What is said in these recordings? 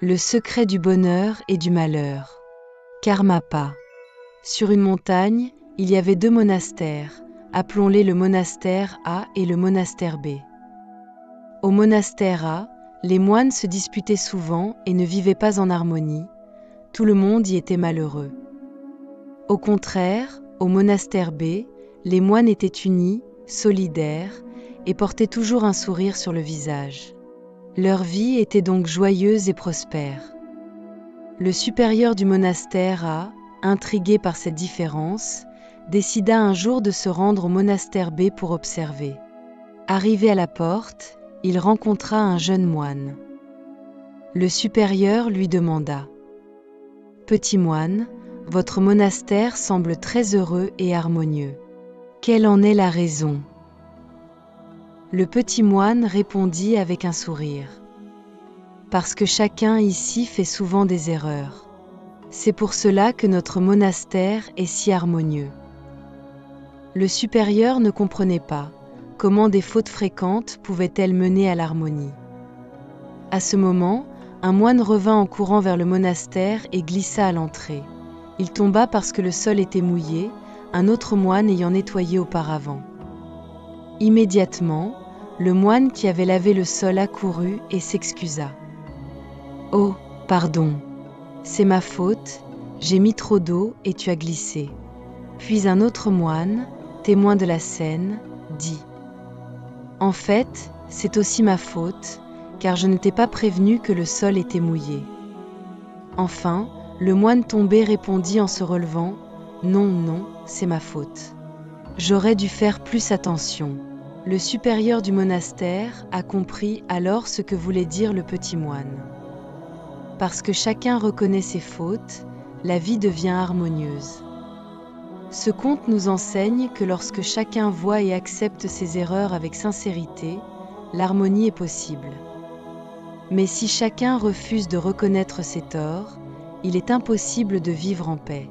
Le secret du bonheur et du malheur. Karmapa. Sur une montagne, il y avait 2 monastères, appelons-les le monastère A et le monastère B. Au monastère A, les moines se disputaient souvent et ne vivaient pas en harmonie, tout le monde y était malheureux. Au contraire, au monastère B, les moines étaient unis, solidaires, et portaient toujours un sourire sur le visage. Leur vie était donc joyeuse et prospère. Le supérieur du monastère A, intrigué par cette différence, décida un jour de se rendre au monastère B pour observer. Arrivé à la porte, il rencontra un jeune moine. Le supérieur lui demanda : « Petit moine, votre monastère semble très heureux et harmonieux. Quelle en est la raison ? » Le petit moine répondit avec un sourire : « Parce que chacun ici fait souvent des erreurs. C'est pour cela que notre monastère est si harmonieux. » Le supérieur ne comprenait pas comment des fautes fréquentes pouvaient-elles mener à l'harmonie. À ce moment, un moine revint en courant vers le monastère et glissa à l'entrée. Il tomba parce que le sol était mouillé, un autre moine ayant nettoyé auparavant. Immédiatement, le moine qui avait lavé le sol accourut et s'excusa. « Oh, pardon, c'est ma faute, j'ai mis trop d'eau et tu as glissé. » Puis un autre moine, témoin de la scène, dit : « En fait, c'est aussi ma faute, car je ne t'ai pas prévenu que le sol était mouillé. » Enfin, le moine tombé répondit en se relevant : « Non, non, c'est ma faute. J'aurais dû faire plus attention. » Le supérieur du monastère a compris alors ce que voulait dire le petit moine. Parce que chacun reconnaît ses fautes, la vie devient harmonieuse. Ce conte nous enseigne que lorsque chacun voit et accepte ses erreurs avec sincérité, l'harmonie est possible. Mais si chacun refuse de reconnaître ses torts, il est impossible de vivre en paix.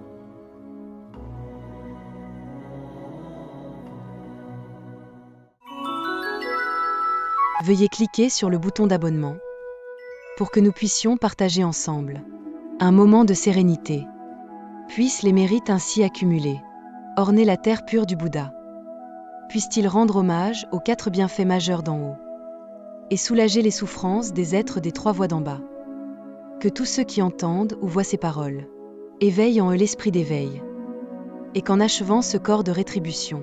Veuillez cliquer sur le bouton d'abonnement pour que nous puissions partager ensemble un moment de sérénité. Puissent les mérites ainsi accumulés orner la terre pure du Bouddha. Puisse-t-il rendre hommage aux 4 bienfaits majeurs d'en haut et soulager les souffrances des êtres des 3 voies d'en bas. Que tous ceux qui entendent ou voient ces paroles éveillent en eux l'esprit d'éveil et qu'en achevant ce corps de rétribution,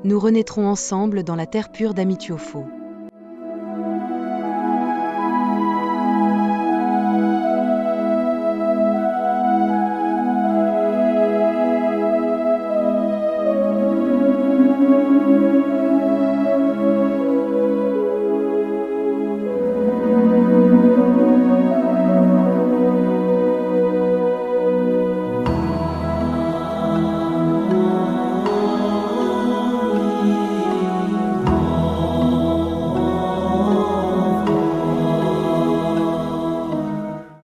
nous renaîtrons ensemble dans la terre pure d'Amityofo.